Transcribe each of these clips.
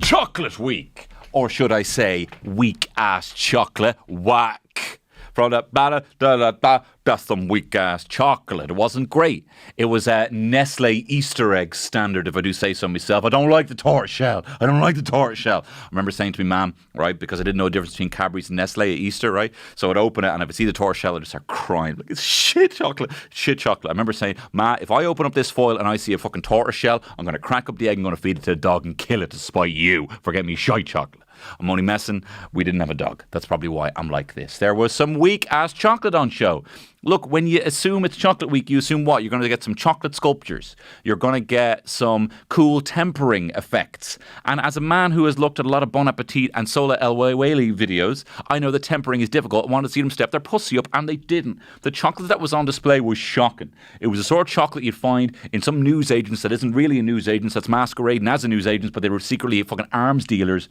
Chocolate week, or should I say weak ass chocolate whack. From that's some weak ass chocolate. It wasn't great. It was a Nestle Easter egg standard, if I do say so myself. I don't like the tortoise shell. I remember saying to my mum, right, because I didn't know the difference between Cadbury's and Nestle at Easter, right? So I'd open it and if I see the tortoise shell, I'd just start crying. Like, it's shit chocolate. I remember saying, Ma, if I open up this foil and I see a fucking tortoise shell, I'm going to crack up the egg and I'm going to feed it to the dog and kill it to spite you for getting me shite chocolate. I'm only messing. We didn't have a dog. That's probably why I'm like this. There was some weak-ass chocolate on show. Look, when you assume it's chocolate week, you assume what? You're going to get some chocolate sculptures. You're going to get some cool tempering effects. And as a man who has looked at a lot of Bon Appetit and Sola El Whaley videos, I know that tempering is difficult. I wanted to see them step their pussy up, and they didn't. The chocolate that was on display was shocking. It was the sort of chocolate you'd find in some newsagents that isn't really a newsagent, that's masquerading as a newsagent, but they were secretly fucking arms dealers.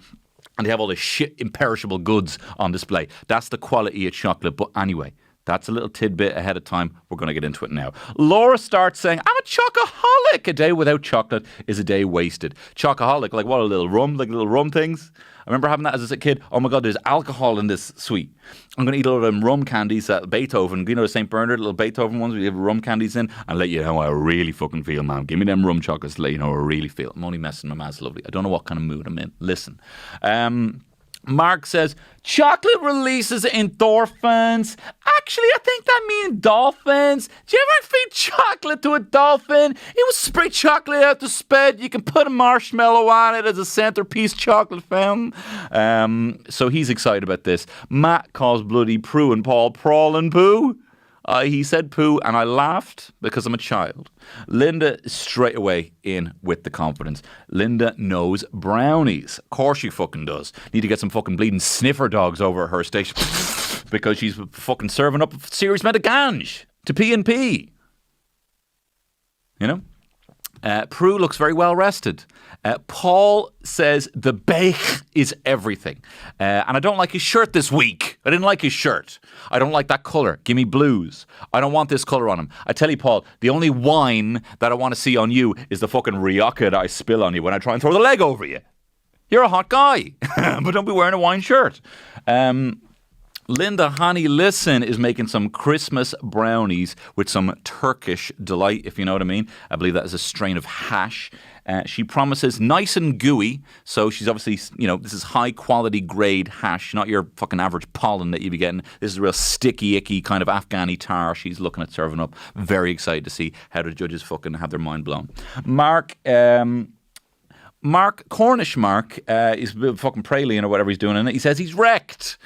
And they have all this shit imperishable goods on display. That's the quality of chocolate. But anyway, that's a little tidbit ahead of time. We're going to get into it now. Laura starts saying, I'm a chocoholic. A day without chocolate is a day wasted. Chocoholic, like what, a little rum? Like little rum things? I remember having that as a kid. Oh my God, there's alcohol in this sweet. I'm going to eat a lot of them rum candies at Beethoven. You know the St. Bernard, little Beethoven ones where you have rum candies in? And let you know how I really fucking feel, man. Give me them rum chocolates to let you know how I really feel. I'm only messing. My man's lovely. I don't know what kind of mood I'm in. Listen. Mark says, chocolate releases endorphins. Actually, I think that means dolphins. Do you ever feed chocolate to a dolphin? It will spray chocolate out the spit. You can put a marshmallow on it as a centerpiece chocolate fountain. So he's excited about this. Matt calls bloody Preux and Paul prawl and poo. He said poo and I laughed because I'm a child. Linda is straight away in with the confidence. Linda knows brownies. Of course she fucking does. Need to get some fucking bleeding sniffer dogs over at her station because she's fucking serving up a serious amount of ganj to P&P. You know? Prue looks very well rested. Paul says the bake is everything. And I don't like his shirt this week. I didn't like his shirt. I don't like that colour. Give me blues. I don't want this colour on him. I tell you, Paul, the only wine that I want to see on you is the fucking rioja that I spill on you when I try and throw the leg over you. You're a hot guy, but don't be wearing a wine shirt. Linda, honey, listen, is making some Christmas brownies with some Turkish delight, if you know what I mean. I believe that is a strain of hash. She promises nice and gooey. So she's obviously, you know, this is high quality grade hash, not your fucking average pollen that you'd be getting. This is a real sticky, icky kind of Afghani tar she's looking at serving up. Very excited to see how the judges fucking have their mind blown. Cornish Mark, is fucking praline or whatever he's doing in it. He says he's wrecked.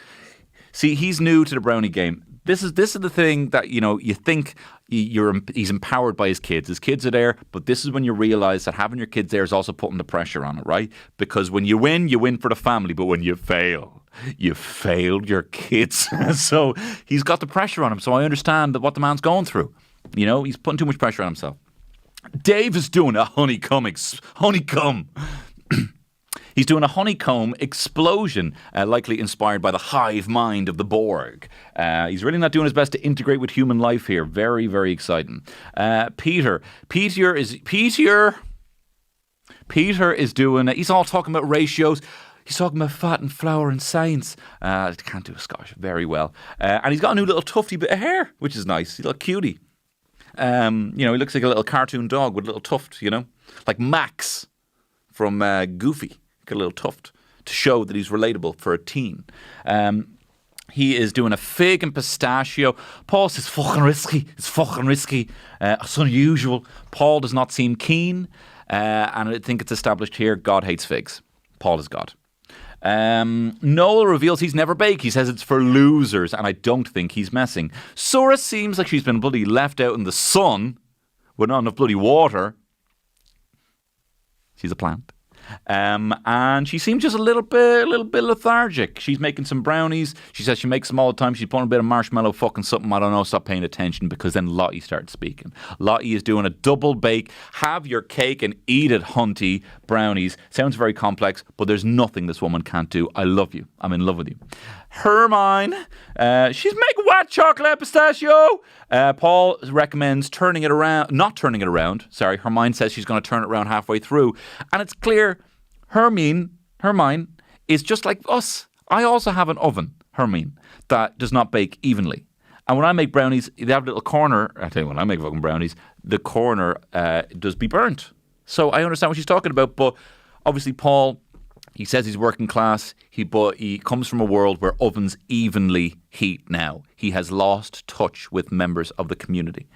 See, he's new to the brownie game. This is the thing that, you know, you think he's empowered by his kids. His kids are there, but this is when you realise that having your kids there is also putting the pressure on it, right? Because when you win for the family, but when you fail, you failed your kids. So he's got the pressure on him. So I understand what the man's going through. You know, he's putting too much pressure on himself. Dave is doing a honeycomb. He's doing a honeycomb explosion, likely inspired by the hive mind of the Borg. He's really not doing his best to integrate with human life here. Very, very exciting. Peter is doing. He's all talking about ratios. He's talking about fat and flour and science. Can't do a Scottish very well. And he's got a new little tufty bit of hair, which is nice. He's a little cutie. You know, he looks like a little cartoon dog with a little tuft. You know, like Max from Goofy. Got a little tuft to show that he's relatable for a teen. He is doing a fig and pistachio. Paul says, fucking risky. It's fucking risky. It's unusual. Paul does not seem keen. And I think it's established here, God hates figs. Paul is God. Noel reveals he's never baked. He says it's for losers, and I don't think he's messing. Sora seems like she's been bloody left out in the sun with not enough bloody water. She's a plant. And she seems just a little bit lethargic. She's making some brownies. She says she makes them all the time. She's putting a bit of marshmallow fucking something. I don't know. Stop paying attention, because then Lottie starts speaking. Lottie is doing a double bake. Have your cake and eat it, hunty. Brownies. Sounds very complex, but there's nothing this woman can't do. I love you. I'm in love with you. Hermine, she's making white chocolate pistachio. Paul recommends not turning it around. Sorry, Hermine says she's going to turn it around halfway through. And it's clear Hermine is just like us. I also have an oven, Hermine, that does not bake evenly. And when I make brownies, they have a little corner. I tell you, when I make fucking brownies, the corner does be burnt. So I understand what she's talking about. But obviously, Paul, he says he's working class, but he comes from a world where ovens evenly heat now. He has lost touch with members of the community.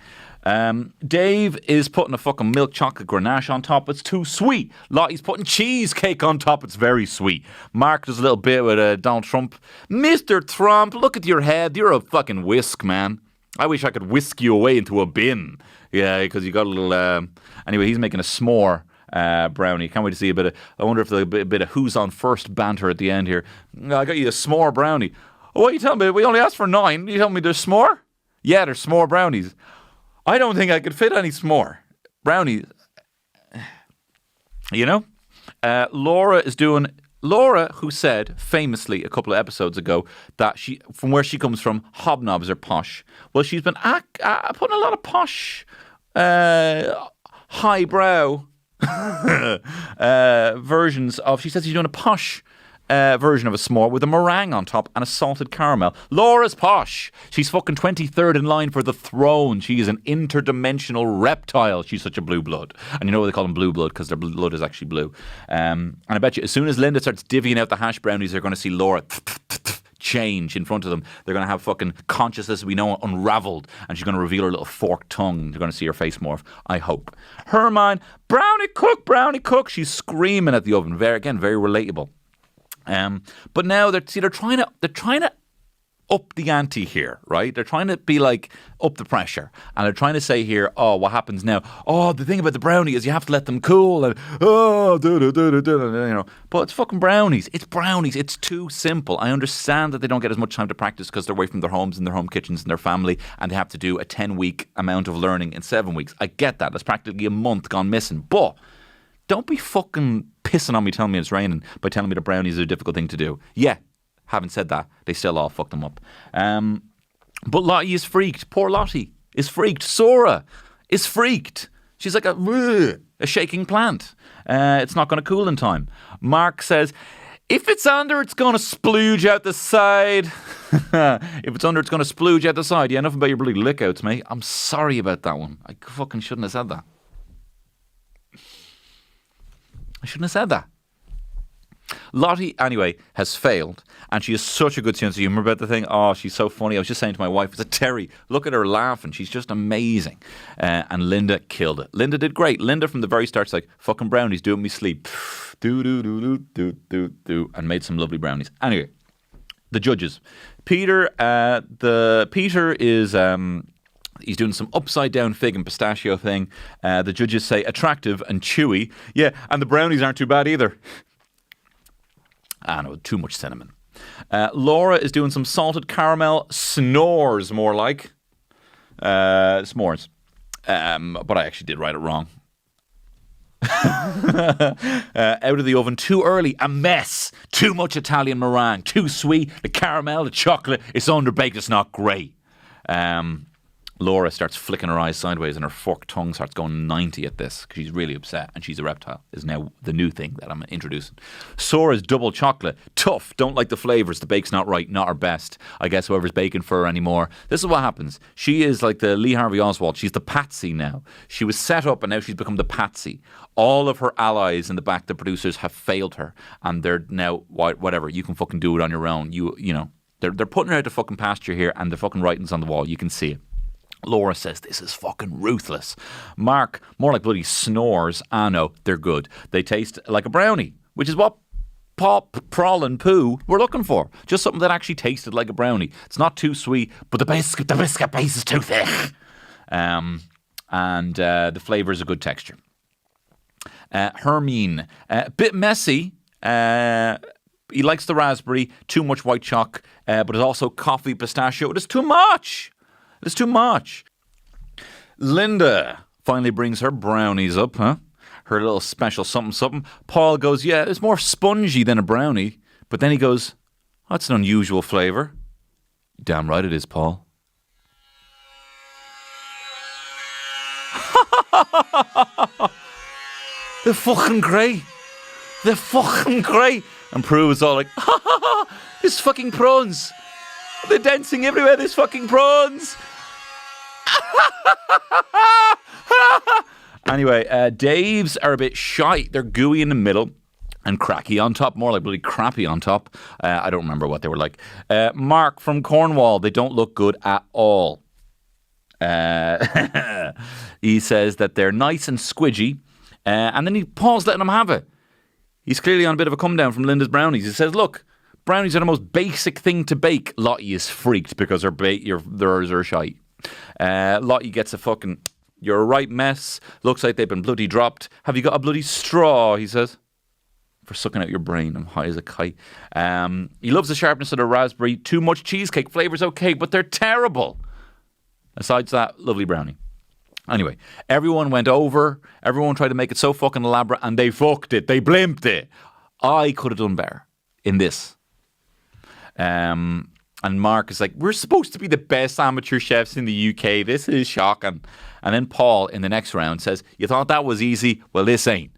Dave is putting a fucking milk chocolate ganache on top. It's too sweet. Lottie's putting cheesecake on top. It's very sweet. Mark does a little bit with Donald Trump. Mr. Trump, look at your head. You're a fucking whisk, man. I wish I could whisk you away into a bin. Yeah, because you got a little... Anyway, he's making a s'more brownie. Can't wait to see a bit of... I wonder if there'll be a bit of who's on first banter at the end here. I got you a s'more brownie. Oh, what are you telling me? We only asked for 9. You telling me there's s'more? Yeah, there's s'more brownies. I don't think I could fit any s'more brownies. You know? Laura, who said famously a couple of episodes ago that from where she comes from, hobnobs are posh. Well, she's been putting a lot of posh, highbrow versions of. She says she's doing a posh version of a s'more with a meringue on top and a salted caramel. Laura's posh. She's fucking 23rd in line for the throne. She is an interdimensional reptile. She's such a blue blood. And you know why they call them blue blood? Because their blood is actually blue. And I bet you as soon as Linda starts divvying out the hash brownies, they're going to see Laura change in front of them. They're going to have fucking consciousness we know unraveled, and she's going to reveal her little forked tongue. They're going to see her face morph, I hope. Hermine, brownie cook. She's screaming at the oven. Very relatable. But now they're trying to up the ante here, right? They're trying to be like up the pressure, and they're trying to say here, oh, what happens now? Oh, the thing about the brownie is you have to let them cool, and you know. But it's fucking brownies. It's brownies. It's too simple. I understand that they don't get as much time to practice because they're away from their homes and their home kitchens and their family, and they have to do a 10-week amount of learning in 7 weeks. I get that. That's practically a month gone missing. But don't be fucking pissing on me telling me it's raining by telling me the brownies are a difficult thing to do. Yeah, having said that, they still all fucked them up. But Lottie is freaked. Poor Lottie is freaked. Sora is freaked. She's like a shaking plant. It's not going to cool in time. Mark says, if it's under, it's going to splooge out the side. If it's under, it's going to splooge out the side. Yeah, enough about your bloody lickouts, mate. I'm sorry about that one. I fucking shouldn't have said that. I shouldn't have said that. Lottie, anyway, has failed, and she has such a good sense of humour about the thing. Oh, she's so funny. I was just saying to my wife, I said, Terry, look at her laughing. She's just amazing. And Linda killed it. Linda did great. Linda from the very start's like, fucking brownies, do it in me sleep. Do, and made some lovely brownies. Anyway, the judges. Peter is... he's doing some upside down fig and pistachio thing. The judges say attractive and chewy. Yeah, and the brownies aren't too bad either. I know, too much cinnamon. Laura is doing some salted caramel snores, more like. S'mores. But I actually did write it wrong. Out of the oven too early, a mess. Too much Italian meringue, too sweet. The caramel, the chocolate, it's underbaked, it's not great. Laura starts flicking her eyes sideways and her forked tongue starts going 90 at this because she's really upset, and she's a reptile is now the new thing that I'm introducing. Sora's double chocolate. Tough. Don't like the flavours. The bake's not right. Not her best. I guess whoever's baking for her anymore. This is what happens. She is like the Lee Harvey Oswald. She's the patsy now. She was set up and now she's become the patsy. All of her allies in the back, the producers, have failed her, and they're now, whatever, you can fucking do it on your own. You know, they're putting her out to fucking pasture here, and the fucking writing's on the wall. You can see it. Laura says, this is fucking ruthless. Mark, more like bloody snores. Ah, no, they're good. They taste like a brownie, which is what Pop, Prol and Pooh were looking for. Just something that actually tasted like a brownie. It's not too sweet, but the biscuit base is too thick. And the flavour is a good texture. Hermine, a bit messy. He likes the raspberry, too much white choc, but it's also coffee, pistachio. It is too much. It is too much. Linda finally brings her brownies up, huh? Her little special something. Paul goes, yeah, it's more spongy than a brownie. But then he goes, oh, that's an unusual flavour. Damn right it is, Paul. They're fucking great. They're fucking great. And Prue was all like, ha ha ha, there's fucking prawns. They're dancing everywhere, there's fucking prawns. Anyway, Dave's are a bit shy. They're gooey in the middle and cracky on top, more like bloody crappy on top. I don't remember what they were like. Mark from Cornwall, they don't look good at all. He says that they're nice and squidgy, and then Paul's letting him have it. He's clearly on a bit of a come down from Linda's brownies. He says, look, brownies are the most basic thing to bake. Lottie is freaked because theirs are shy. Lottie gets a fucking, you're a right mess. Looks like they've been bloody dropped. Have you got a bloody straw, he says, for sucking out your brain. I'm high as a kite. He loves the sharpness of the raspberry. Too much cheesecake. Flavour's okay, but they're terrible. Besides that, lovely brownie. Anyway, everyone went over. Everyone tried to make it so fucking elaborate, and they fucked it. They blimped it. I could have done better in this. And Mark is like, we're supposed to be the best amateur chefs in the UK. This is shocking. And then Paul, in the next round, says, you thought that was easy? Well, this ain't.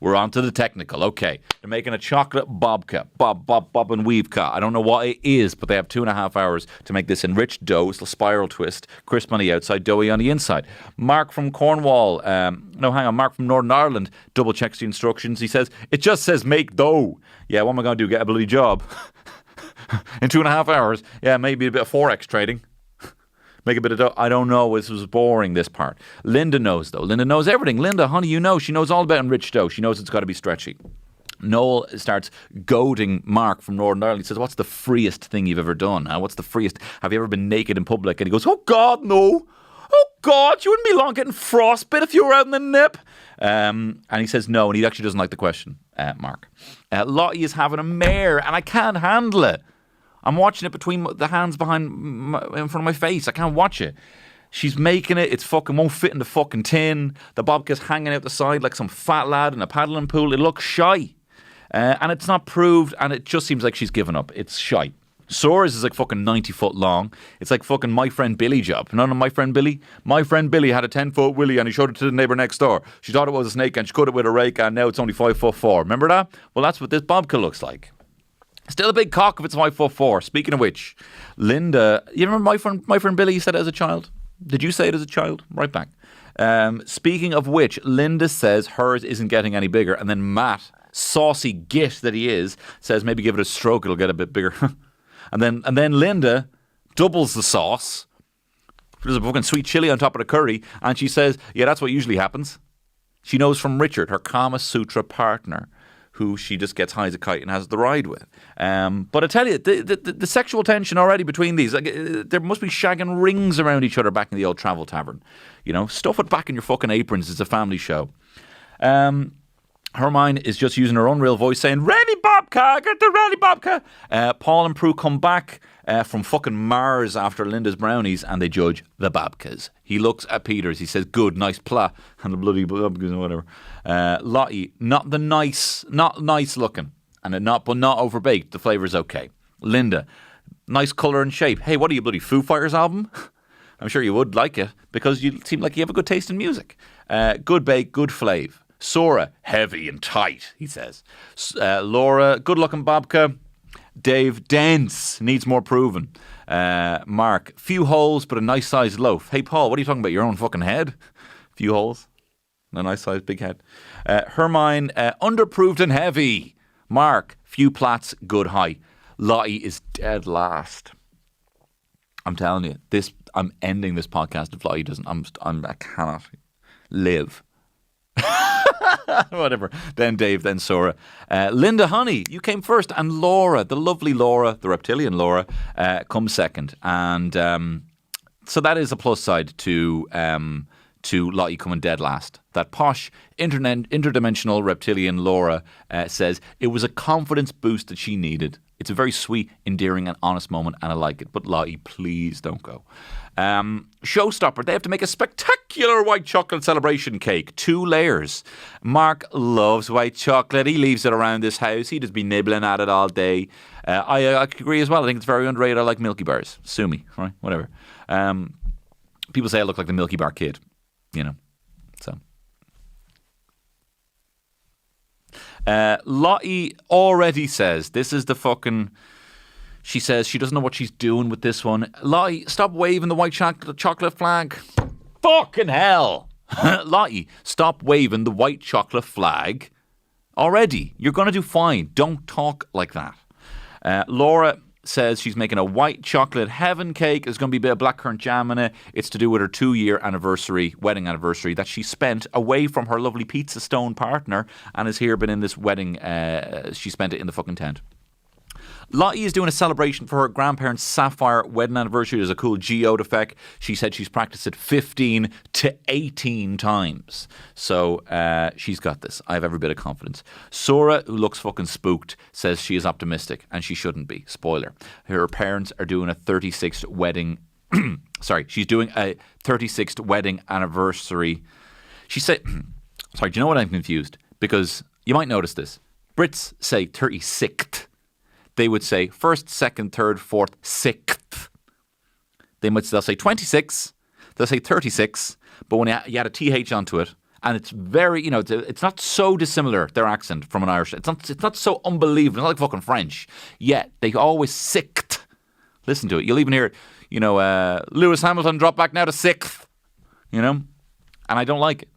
We're on to the technical. Okay. They're making a chocolate babka. Bob and weavka. I don't know what it is, but they have 2.5 hours to make this enriched dough. It's a spiral twist. Crisp on the outside, doughy on the inside. Mark from Cornwall. Mark from Northern Ireland double checks the instructions. He says, it just says make dough. Yeah, what am I going to do? Get a bloody job? In 2.5 hours? Yeah, maybe a bit of Forex trading. Make a bit of dough. I don't know. This was boring, this part. Linda knows, though. Linda knows everything. Linda, honey, you know. She knows all about enriched dough. She knows it's got to be stretchy. Noel starts goading Mark from Northern Ireland. He says, what's the freest thing you've ever done? What's the freest? Have you ever been naked in public? And he goes, oh, God, no. Oh, God, you wouldn't be long getting frostbite if you were out in the nip. And he says no, and he actually doesn't like the question, Mark. Lottie is having a mare, and I can't handle it. I'm watching it between the hands in front of my face. I can't watch it. She's making it. It's fucking won't fit in the fucking tin. The babka's hanging out the side like some fat lad in a paddling pool. It looks shy. And it's not proved, and it just seems like she's given up. It's shy. Sora's is like fucking 90 foot long. It's like fucking My Friend Billy job. None of My Friend Billy? My Friend Billy had a 10-foot willy and he showed it to the neighbour next door. She thought it was a snake and she cut it with a rake and now it's only 5'4". Remember that? Well, that's what this babka looks like. Still a big cock if it's 5'4". Speaking of which, Linda, you remember my friend Billy said it as a child? Did you say it as a child? Right back. Speaking of which, Linda says hers isn't getting any bigger, and then Matt, saucy git that he is, says maybe give it a stroke, it'll get a bit bigger. and then Linda doubles the sauce. There's a fucking sweet chili on top of the curry, and she says, yeah, that's what usually happens. She knows from Richard, her Kama Sutra partner, who she just gets high as a kite and has the ride with. But I tell you, the sexual tension already between these, like, there must be shagging rings around each other back in the old travel tavern. You know, stuff it back in your fucking aprons. It's a family show. Hermione is just using her unreal voice saying, ready Babka, get the ready Babka. Paul and Prue come back from fucking Mars after Linda's brownies and they judge the Babkas. He looks at Peters, he says, good, nice pla, and the bloody Babkas and whatever. Lottie, not nice looking, and not overbaked, the flavour's okay. Linda, nice colour and shape. Hey, what are you, bloody Foo Fighters album? I'm sure you would like it, because you seem like you have a good taste in music. Good bake, good flave. Sora, heavy and tight, he says. Laura, good-looking babka. Dave, dense, needs more proving. Mark, few holes but a nice-sized loaf. Hey, Paul, what are you talking about, your own fucking head? Few holes, a nice-sized big head. Hermione, underproved and heavy. Mark, few plats, good height. Lottie is dead last. I'm telling you, I'm ending this podcast if Lottie doesn't. I cannot live. Whatever. Then Dave, then Sora. Linda, honey, you came first, and Laura, the lovely Laura, the reptilian Laura, comes second. And so that is a plus side to to Lottie coming dead last. That posh, interdimensional reptilian Laura says it was a confidence boost that she needed. It's a very sweet, endearing and honest moment and I like it. But Lottie, please don't go. Showstopper, they have to make a spectacular white chocolate celebration cake. 2 layers. Mark loves white chocolate. He leaves it around this house. He'd just be nibbling at it all day. I agree as well. I think it's very underrated. I like Milky Bars. Sue me, right? Whatever. People say I look like the Milky Bar kid, you know. So. Lottie already says, this is the fucking... She says she doesn't know what she's doing with this one. Lottie, stop waving the white chocolate flag. Fucking hell. Lottie, stop waving the white chocolate flag already. You're going to do fine. Don't talk like that. Laura says she's making a white chocolate heaven cake. There's going to be a bit of blackcurrant jam in it. It's to do with her 2-year anniversary, wedding anniversary, that she spent away from her lovely pizza stone partner and has here been in this wedding. She spent it in the fucking tent. Lottie is doing a celebration for her grandparents' sapphire wedding anniversary. There's a cool geode effect. She said she's practiced it 15 to 18 times. So she's got this. I have every bit of confidence. Sora, who looks fucking spooked, says she is optimistic and she shouldn't be. Spoiler. Her parents are doing a 36th wedding. Sorry, she's doing a 36th wedding anniversary. She said, sorry, do you know what I'm confused? Because you might notice this. Brits say 36th. They would say first, second, third, fourth, sixth. They'll say 26. They'll say 36. But when you add a TH onto it, and it's very, it's not so dissimilar, their accent from an Irish. It's not so unbelievable. It's not like fucking French. Yet they always sixth. Listen to it. You'll even hear it, Lewis Hamilton drop back now to sixth. And I don't like it.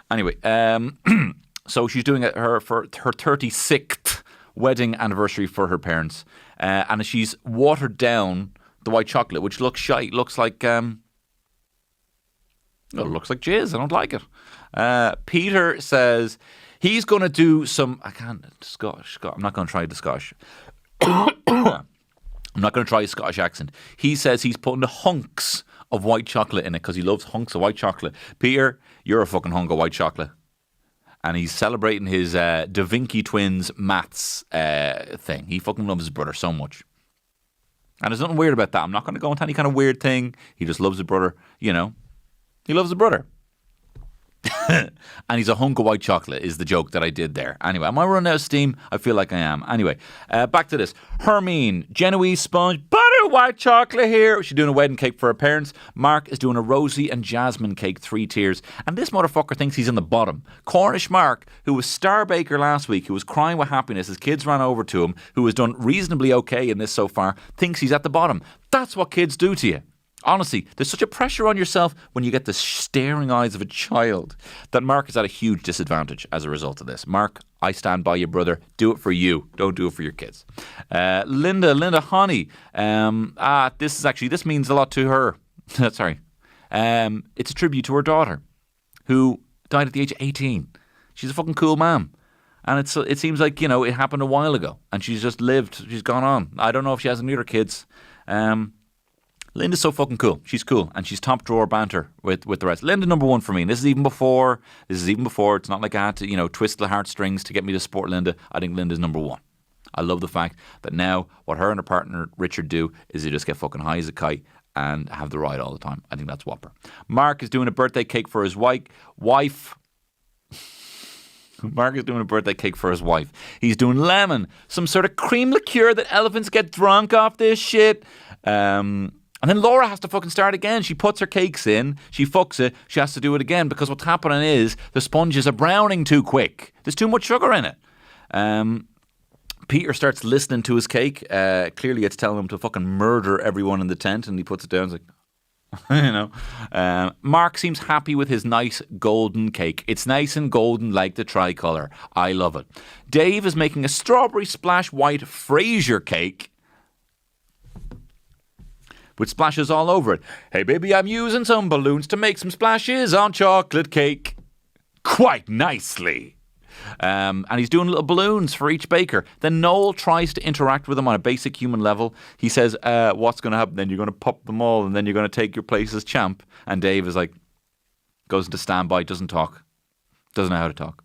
Anyway, so she's doing it for her 36th wedding anniversary for her parents, and she's watered down the white chocolate, which looks shite. Looks like looks like jizz. I don't like it. Peter says he's going to do some. I can't Scottish. I'm not going to try the Scottish. I'm not going to try a Scottish accent. He says he's putting the hunks of white chocolate in it because he loves hunks of white chocolate. Peter, you're a fucking hunk of white chocolate. And he's celebrating his Da Vinci twins maths thing. He fucking loves his brother so much. And there's nothing weird about that. I'm not going to go into any kind of weird thing. He just loves his brother, He loves his brother. And he's a hunk of white chocolate is the joke that I did there. Anyway, am I running out of steam? I feel like I am. Anyway, back to this. Hermine, Genoese sponge, butter white chocolate here. She's doing a wedding cake for her parents. Mark is doing a rosy and jasmine cake, 3 tiers. And this motherfucker thinks he's in the bottom. Cornish Mark, who was star baker last week, who was crying with happiness as kids ran over to him, who has done reasonably okay in this so far, thinks he's at the bottom. That's what kids do to you. Honestly, there's such a pressure on yourself when you get the staring eyes of a child that Mark is at a huge disadvantage as a result of this. Mark, I stand by you, brother. Do it for you. Don't do it for your kids. Linda Honey. This means a lot to her. Sorry. It's a tribute to her daughter who died at the age of 18. She's a fucking cool mom. And it seems like, it happened a while ago and she's just lived. She's gone on. I don't know if she has any other kids. Linda's so fucking cool. She's cool. And she's top drawer banter with the rest. Linda, number 1 for me. And this is even before. It's not like I had to, twist the heartstrings to get me to support Linda. I think Linda's number 1. I love the fact that now what her and her partner Richard do is they just get fucking high as a kite and have the ride all the time. I think that's whopper. Mark is doing a birthday cake for his wife. Mark is doing a birthday cake for his wife. He's doing lemon. Some sort of cream liqueur that elephants get drunk off this shit. And then Laura has to fucking start again. She puts her cakes in, she fucks it, she has to do it again because what's happening is the sponges are browning too quick. There's too much sugar in it. Peter starts listening to his cake. Clearly it's telling him to fucking murder everyone in the tent and he puts it down. He's like, Mark seems happy with his nice golden cake. It's nice and golden like the tricolour. I love it. Dave is making a strawberry splash white Fraser cake with splashes all over it. Hey baby, I'm using some balloons to make some splashes on chocolate cake. Quite nicely. And he's doing little balloons for each baker. Then Noel tries to interact with him on a basic human level. He says, what's going to happen then? You're going to pop them all and then you're going to take your place as champ. And Dave is like, goes into standby, doesn't talk. Doesn't know how to talk.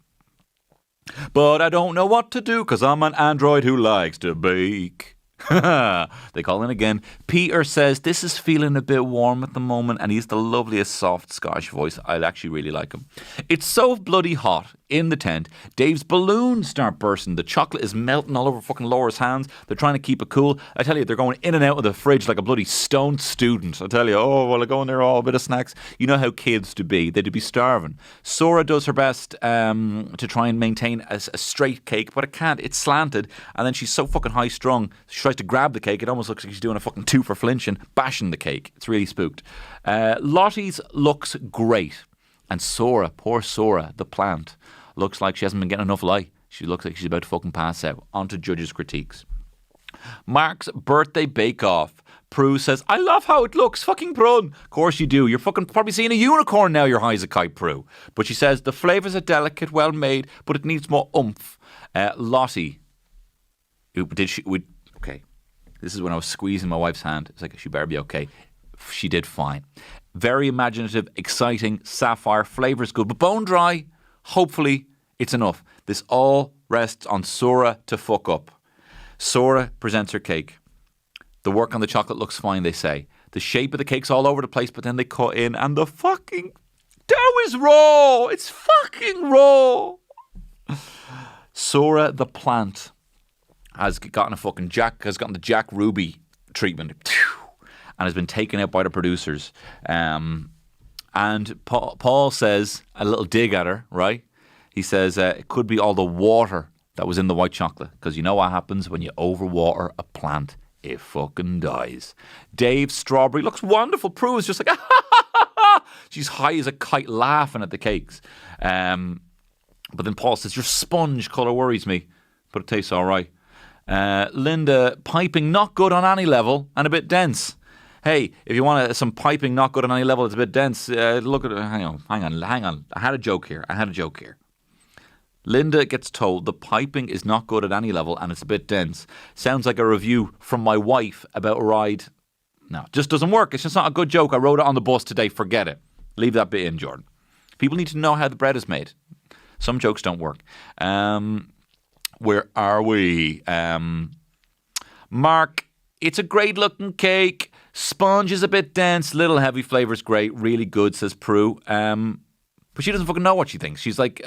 But I don't know what to do because I'm an android who likes to bake. They call in again. Peter says this is feeling a bit warm at the moment, and he's the loveliest soft Scottish voice. I actually really like him. It's so bloody hot in the tent. Dave's balloons start bursting. The chocolate is melting all over fucking Laura's hands. They're trying to keep it cool. I tell you, they're going in and out of the fridge like a bloody stoned student. I tell you, I go in there, a bit of snacks. You know how kids do be. They'd be starving. Sora does her best to try and maintain a straight cake, but it can't. It's slanted, and then she's so fucking high strung. She tries to grab the cake. It almost looks like she's doing a fucking two for flinching, bashing the cake. It's really spooked. Lottie's looks great, and Sora, poor Sora, the plant, looks like she hasn't been getting enough light. She looks like she's about to fucking pass out. On to judges' critiques. Mark's birthday bake-off. Prue says, I love how it looks, fucking Prun. Of course you do. You're fucking probably seeing a unicorn now, you're high as a kite, Prue. But she says, the flavours are delicate, well made, but it needs more oomph. Lottie. Okay. This is when I was squeezing my wife's hand. It's like, she better be okay. She did fine. Very imaginative, exciting, sapphire, flavour's good, but bone dry. Hopefully, it's enough. This all rests on Sora to fuck up. Sora presents her cake. The work on the chocolate looks fine, they say. The shape of the cake's all over the place, but then they cut in, and the fucking dough is raw. It's fucking raw. Sora the plant has gotten the Jack Ruby treatment, and has been taken out by the producers. And Paul says, a little dig at her, right? He says it could be all the water that was in the white chocolate, because you know what happens when you overwater a plant? It fucking dies. Dave's strawberry looks wonderful. Prue is just like, she's high as a kite laughing at the cakes. But then Paul says, your sponge colour worries me, but it tastes all right. Linda, piping not good on any level and a bit dense. Hey, if you want some piping not good on any level, it's a bit dense. Look at it. Hang on. I had a joke here. Linda gets told the piping is not good at any level and it's a bit dense. Sounds like a review from my wife about a ride. No, just doesn't work. It's just not a good joke. I wrote it on the bus today. Forget it. Leave that bit in, Jordan. People need to know how the bread is made. Some jokes don't work. Where are we? Mark, it's a great looking cake. Sponge is a bit dense. Little heavy flavour's great. Really good, says Prue. But she doesn't fucking know what she thinks. She's like,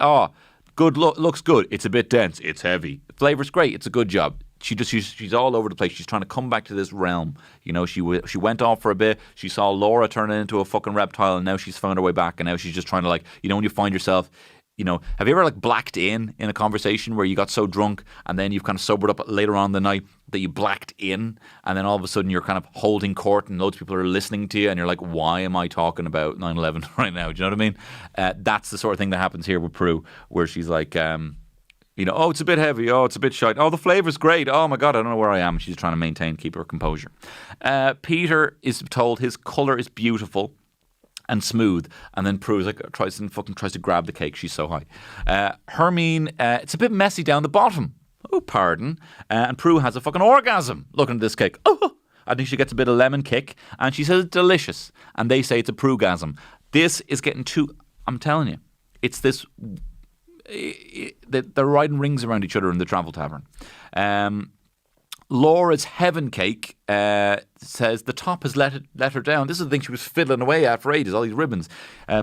good looks good. It's a bit dense. It's heavy. The flavour's great. It's a good job. She's all over the place. She's trying to come back to this realm. You know, she went off for a bit. She saw Laura turn into a fucking reptile, and now she's found her way back. And now she's just trying to, like, you know, when you find yourself, you know, have you ever like blacked in a conversation where you got so drunk and then you've kind of sobered up later on in the night that you blacked in, and then all of a sudden you're kind of holding court and loads of people are listening to you and you're like, why am I talking about 9/11 right now? Do you know what I mean? That's the sort of thing that happens here with Prue, where she's like, you know, oh, it's a bit heavy. Oh, it's a bit shite. Oh, the flavour's great. Oh my God, I don't know where I am. She's trying to keep her composure. Peter is told his colour is beautiful and smooth, and then Prue tries to grab the cake. She's so high. Hermine, it's a bit messy down the bottom. Oh, pardon. And Prue has a fucking orgasm looking at this cake. Oh, I think she gets a bit of lemon kick, and she says it's delicious, and they say it's a Pruegasm. This is getting too. I'm telling you, it's this. They're riding rings around each other in the Travel Tavern. Laura's heaven cake says the top has let her down. This is the thing she was fiddling away at for ages, all these ribbons.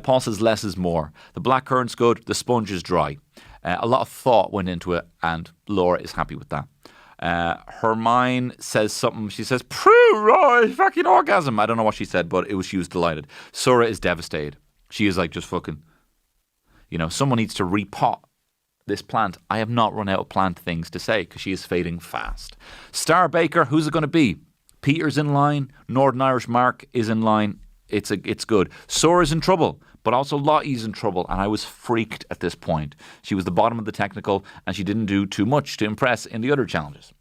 Paul says less is more. The blackcurrant's good, the sponge is dry. A lot of thought went into it, and Laura is happy with that. Hermine says something. She says, Prue, fucking orgasm. I don't know what she said, but she was delighted. Sora is devastated. She is like, just fucking, you know, someone needs to repot this plant. I have not run out of plant things to say because she is fading fast. Star Baker, who's it going to be? Peter's in line. Northern Irish Mark is in line. It's good. Sora's in trouble, but also Lottie's in trouble, and I was freaked at this point. She was the bottom of the technical, and she didn't do too much to impress in the other challenges.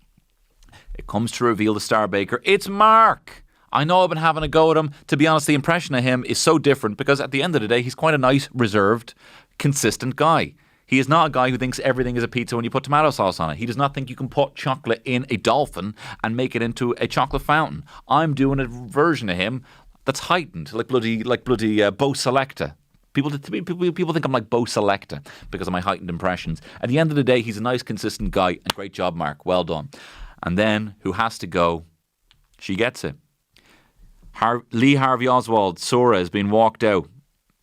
It comes to reveal the Star Baker. It's Mark. I know I've been having a go at him. To be honest, the impression of him is so different because at the end of the day, he's quite a nice, reserved, consistent guy. He is not a guy who thinks everything is a pizza when you put tomato sauce on it. He does not think you can put chocolate in a dolphin and make it into a chocolate fountain. I'm doing a version of him that's heightened, like bloody Bo Selecta. People think I'm like Bo Selecta because of my heightened impressions. At the end of the day, he's a nice, consistent guy. And great job, Mark. Well done. And then, who has to go? She gets it. Lee Harvey Oswald, Sora, has been walked out.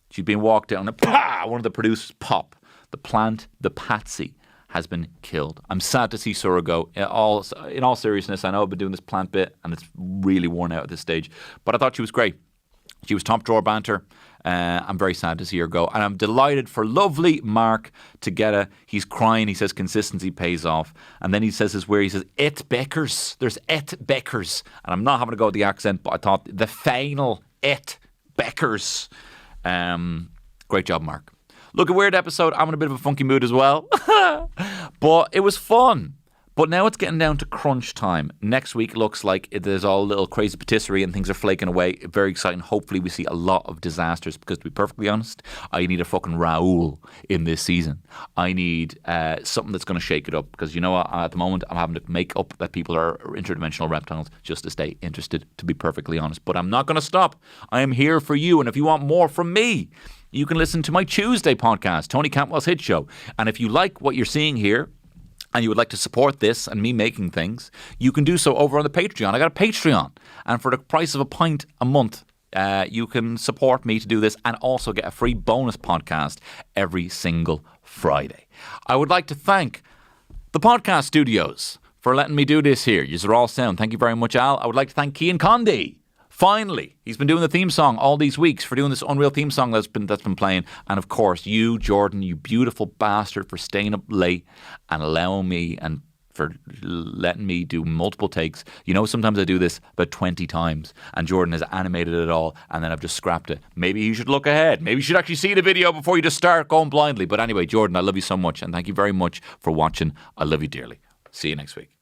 She's been walked out. And one of the producers, pop. The plant, the patsy, has been killed. I'm sad to see Sora go. In all seriousness, I know I've been doing this plant bit and it's really worn out at this stage. But I thought she was great. She was top drawer banter. I'm very sad to see her go. And I'm delighted for lovely Mark to get her. He's crying. He says consistency pays off. And then he says he says, et Beckers. There's et Beckers. And I'm not having to go with the accent, but I thought the final et Beckers. Great job, Mark. Look, a weird episode. I'm in a bit of a funky mood as well. But it was fun. But now it's getting down to crunch time. Next week looks like there's all a little crazy patisserie and things are flaking away. Very exciting. Hopefully we see a lot of disasters because, to be perfectly honest, I need a fucking Raoul in this season. I need something that's going to shake it up because, you know what, at the moment I'm having to make up that people are interdimensional reptiles just to stay interested, to be perfectly honest. But I'm not going to stop. I am here for you. And if you want more from me, you can listen to my Tuesday podcast, Tony Cantwell's Hit Show. And if you like what you're seeing here, and you would like to support this and me making things, you can do so over on the Patreon. I got a Patreon. And for the price of a pint a month, you can support me to do this and also get a free bonus podcast every single Friday. I would like to thank the podcast studios for letting me do this here. You're all sound. Thank you very much, Al. I would like to thank Cian Conde. Finally, he's been doing the theme song all these weeks for doing this unreal theme song that's been playing. And of course, you, Jordan, you beautiful bastard, for staying up late and allowing me and for letting me do multiple takes. You know, sometimes I do this about 20 times and Jordan has animated it all and then I've just scrapped it. Maybe you should look ahead. Maybe you should actually see the video before you just start going blindly. But anyway, Jordan, I love you so much and thank you very much for watching. I love you dearly. See you next week.